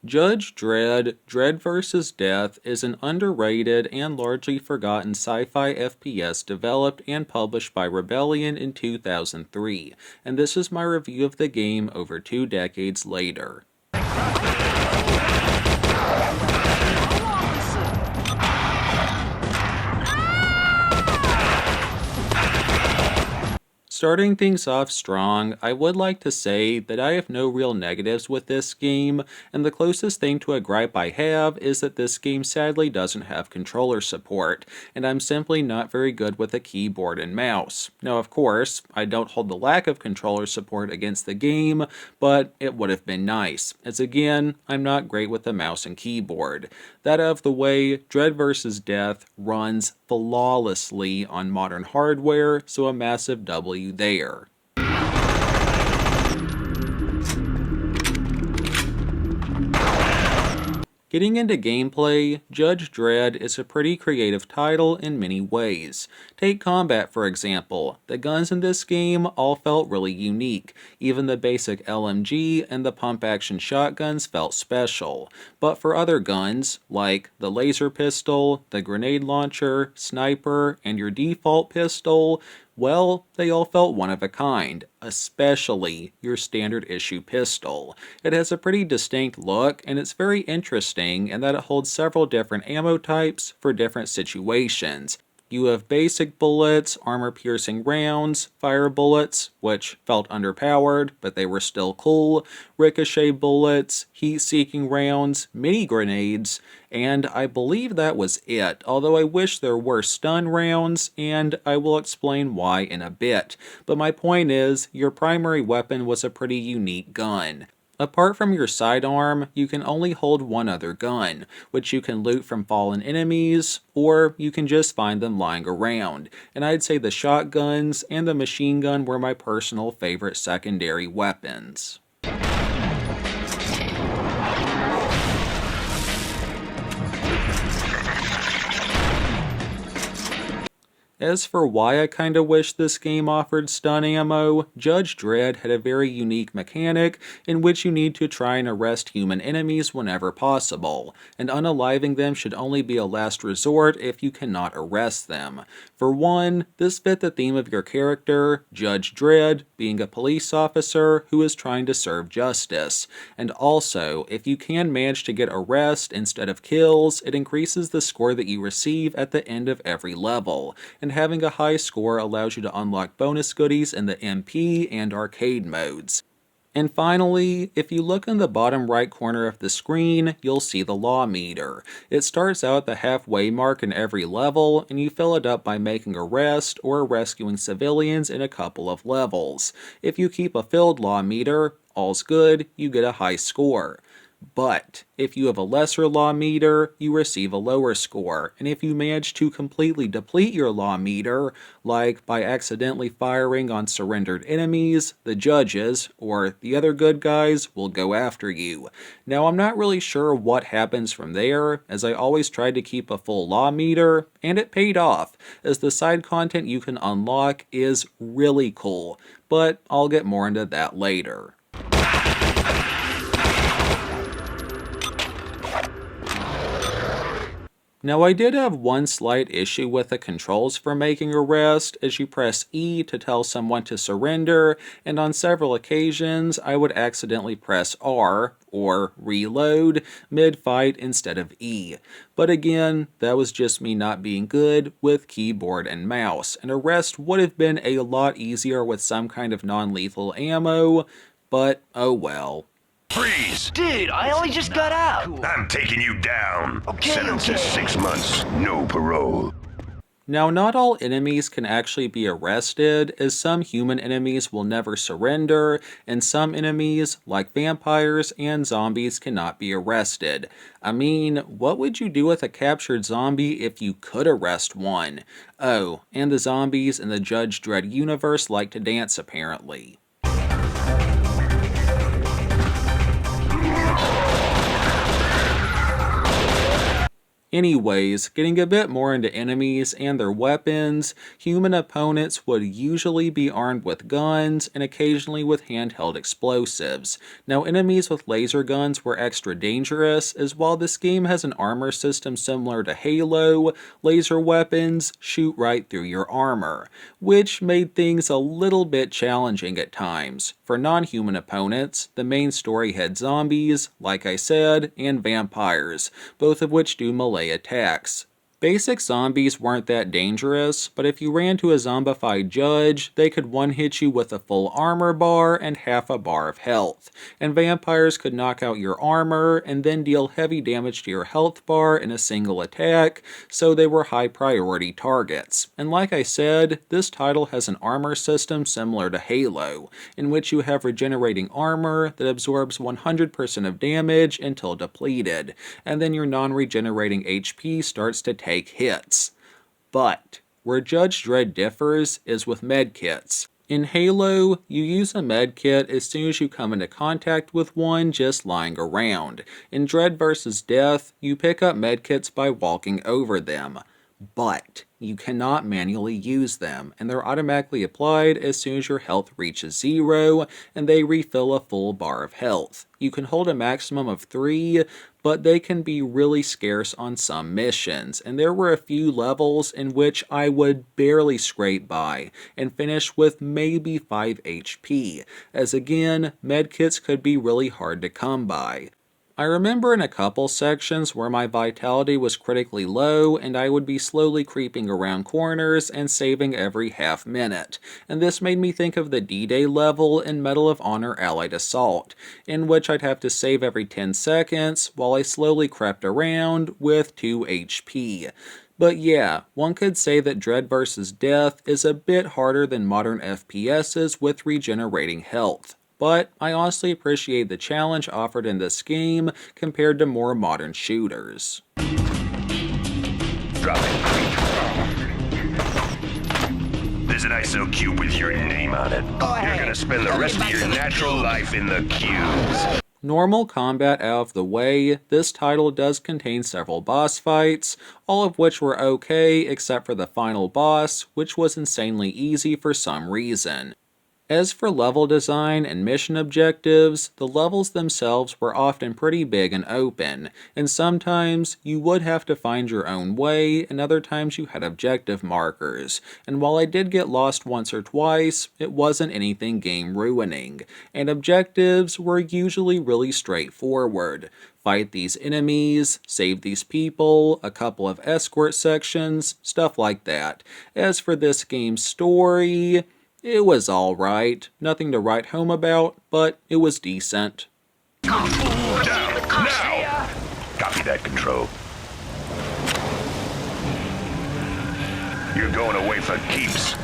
Judge Dredd, Dredd vs. Death is an underrated and largely forgotten sci-fi FPS developed and published by Rebellion in 2003, and this is my review of the game over 2 decades later. Starting things off strong, I would like to say that I have no real negatives with this game, and the closest thing to a gripe I have is that this game sadly doesn't have controller support, and I'm simply not very good with a keyboard and mouse. Now of course, I don't hold the lack of controller support against the game, but it would have been nice, as again, I'm not great with the mouse and keyboard. That out of the way, Dredd vs. Death runs flawlessly on modern hardware, so a massive W there. Getting into gameplay, Judge Dredd is a pretty creative title in many ways. Take combat for example. The guns in this game all felt really unique. Even the basic LMG and the pump-action shotguns felt special. But for other guns, like the laser pistol, the grenade launcher, sniper, and your default pistol, well, they all felt one of a kind, especially your standard issue pistol. It has a pretty distinct look, and it's very interesting in that it holds several different ammo types for different situations. You have basic bullets, armor-piercing rounds, fire bullets, which felt underpowered, but they were still cool, ricochet bullets, heat-seeking rounds, mini grenades, and I believe that was it, although I wish there were stun rounds, and I will explain why in a bit. But my point is, your primary weapon was a pretty unique gun. Apart from your sidearm, you can only hold one other gun, which you can loot from fallen enemies, or you can just find them lying around, and I'd say the shotguns and the machine gun were my personal favorite secondary weapons. As for why I kinda wish this game offered stun ammo, Judge Dredd had a very unique mechanic in which you need to try and arrest human enemies whenever possible, and unaliving them should only be a last resort if you cannot arrest them. For one, this fit the theme of your character, Judge Dredd, being a police officer who is trying to serve justice, and also, if you can manage to get arrests instead of kills, it increases the score that you receive at the end of every level, and having a high score allows you to unlock bonus goodies in the MP and arcade modes. And finally, if you look in the bottom right corner of the screen, you'll see the law meter. It starts out at the halfway mark in every level, and you fill it up by making arrests or rescuing civilians in a couple of levels. If you keep a filled law meter, all's good, you get a high score. But if you have a lesser law meter, you receive a lower score, and if you manage to completely deplete your law meter, like by accidentally firing on surrendered enemies, the judges, or the other good guys, will go after you. Now I'm not really sure what happens from there, as I always tried to keep a full law meter, and it paid off, as the side content you can unlock is really cool, but I'll get more into that later. Now I did have one slight issue with the controls for making arrest, as you press E to tell someone to surrender, and on several occasions I would accidentally press R, or reload, mid-fight instead of E. But again, that was just me not being good with keyboard and mouse, and arrest would have been a lot easier with some kind of non-lethal ammo, but oh well. Freeze! Dude, I only just got out. I'm taking you down. Okay, Sentence is okay. 6 months, no parole. Now, not all enemies can actually be arrested, as some human enemies will never surrender, and some enemies, like vampires and zombies, cannot be arrested. I mean, what would you do with a captured zombie if you could arrest one? Oh, and the zombies in the Judge Dredd universe like to dance apparently. Anyways, getting a bit more into enemies and their weapons, human opponents would usually be armed with guns and occasionally with handheld explosives. Now, enemies with laser guns were extra dangerous, as while this game has an armor system similar to Halo, laser weapons shoot right through your armor, which made things a little bit challenging at times. For non-human opponents, the main story had zombies, like I said, and vampires, both of which do melee attacks. Basic zombies weren't that dangerous, but if you ran to a zombified judge, they could one-hit you with a full armor bar and half a bar of health, and vampires could knock out your armor and then deal heavy damage to your health bar in a single attack, so they were high priority targets. And like I said, this title has an armor system similar to Halo, in which you have regenerating armor that absorbs 100% of damage until depleted, and then your non-regenerating HP starts to take hits. But where Judge Dredd differs is with medkits. In Halo, you use a medkit as soon as you come into contact with one just lying around. In Dredd vs. Death, you pick up medkits by walking over them. But you cannot manually use them, and they're automatically applied as soon as your health reaches 0, and they refill a full bar of health. You can hold a maximum of 3, but they can be really scarce on some missions, and there were a few levels in which I would barely scrape by, and finish with maybe 5 HP, as again, medkits could be really hard to come by. I remember in a couple sections where my vitality was critically low and I would be slowly creeping around corners and saving every half minute, and this made me think of the D-Day level in Medal of Honor Allied Assault, in which I'd have to save every 10 seconds while I slowly crept around with 2 HP. But yeah, one could say that Dredd vs. Death is a bit harder than modern FPSs with regenerating health. But I honestly appreciate the challenge offered in this game compared to more modern shooters. Drop it. There's an ISO cube with your name on it. You're gonna spend the rest of your natural life in the cubes. Normal combat out of the way, this title does contain several boss fights, all of which were okay except for the final boss, which was insanely easy for some reason. As for level design and mission objectives, the levels themselves were often pretty big and open, and sometimes you would have to find your own way, and other times you had objective markers. And while I did get lost once or twice, it wasn't anything game-ruining, and objectives were usually really straightforward. Fight these enemies, save these people, a couple of escort sections, stuff like that. As for this game's story, it was alright, nothing to write home about, but it was decent. Down, now! Copy that, Control. You're going away for keeps.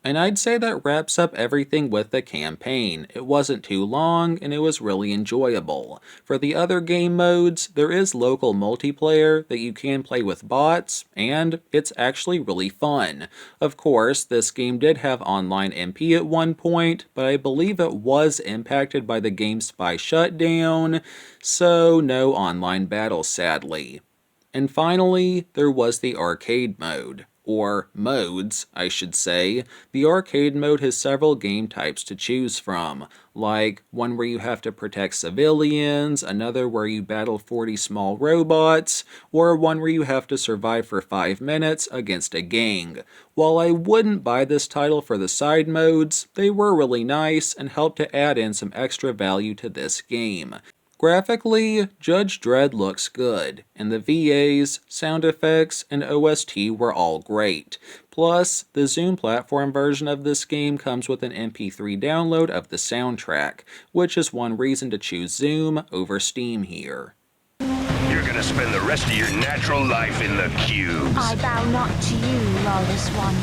And I'd say that wraps up everything with the campaign. It wasn't too long, and it was really enjoyable. For the other game modes, there is local multiplayer that you can play with bots, and it's actually really fun. Of course, this game did have online MP at one point, but I believe it was impacted by the GameSpy shutdown, so no online battles sadly. And finally, there was the arcade mode. Or modes, I should say. The arcade mode has several game types to choose from, like one where you have to protect civilians, another where you battle 40 small robots, or one where you have to survive for 5 minutes against a gang. While I wouldn't buy this title for the side modes, they were really nice and helped to add in some extra value to this game. Graphically, Judge Dredd looks good, and the VAs, sound effects, and OST were all great. Plus, the Zoom platform version of this game comes with an MP3 download of the soundtrack, which is one reason to choose Zoom over Steam here. You're gonna spend the rest of your natural life in the cubes. I bow not to you, lawless one.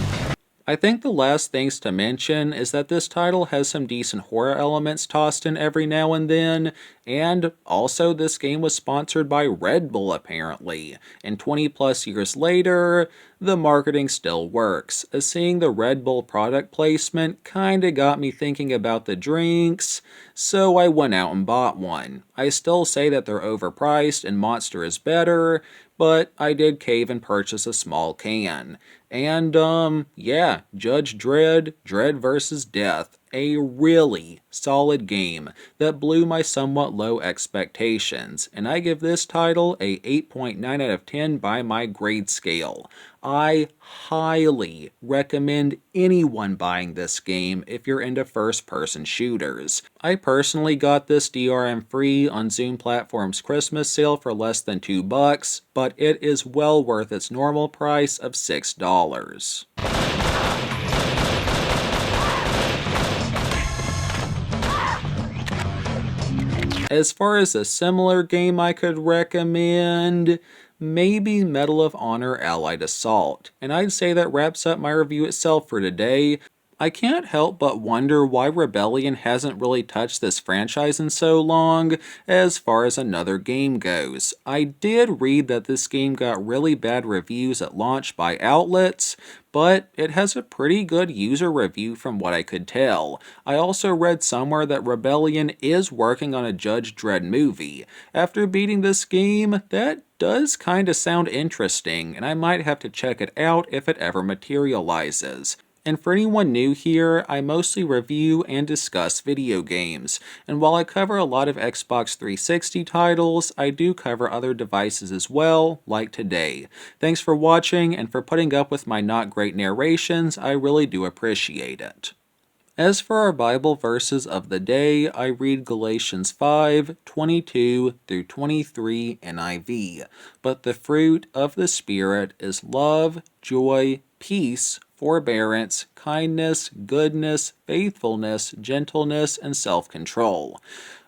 I think the last things to mention is that this title has some decent horror elements tossed in every now and then, And also, this game was sponsored by Red Bull apparently, and 20 plus years later, the marketing still works, as seeing the Red Bull product placement kinda got me thinking about the drinks, so I went out and bought one. I still say that they're overpriced and Monster is better, but I did cave and purchase a small can. And, yeah, Judge Dredd, Dredd vs. Death, a really solid game that blew my somewhat low expectations, and I give this title a 8.9 out of 10 by my grade scale. I highly recommend anyone buying this game if you're into first-person shooters. I personally got this DRM free on Zoom Platform's Christmas sale for less than $2, but it is well worth its normal price of $6. As far as a similar game I could recommend, maybe Medal of Honor Allied Assault. And I'd say that wraps up my review itself for today. I can't help but wonder why Rebellion hasn't really touched this franchise in so long as far as another game goes. I did read that this game got really bad reviews at launch by outlets, but it has a pretty good user review from what I could tell. I also read somewhere that Rebellion is working on a Judge Dredd movie. After beating this game, that does kinda sound interesting, and I might have to check it out if it ever materializes. And for anyone new here, I mostly review and discuss video games, and while I cover a lot of Xbox 360 titles, I do cover other devices as well, like today. Thanks for watching and for putting up with my not great narrations, I really do appreciate it. As for our Bible verses of the day, I read Galatians 5:22 through 23 NIV. But the fruit of the Spirit is love, joy, peace, forbearance, kindness, goodness, faithfulness, gentleness, and self-control.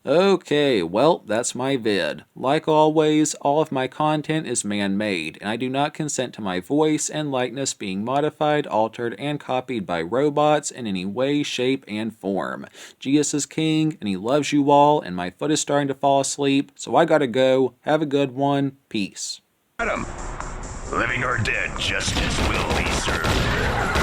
Okay, well, that's my vid. Like always, all of my content is man-made, and I do not consent to my voice and likeness being modified, altered, and copied by robots in any way, shape, and form. Jesus is king, and he loves you all, and my foot is starting to fall asleep, so I gotta go. Have a good one. Peace. Adam, living or dead, justice will be served.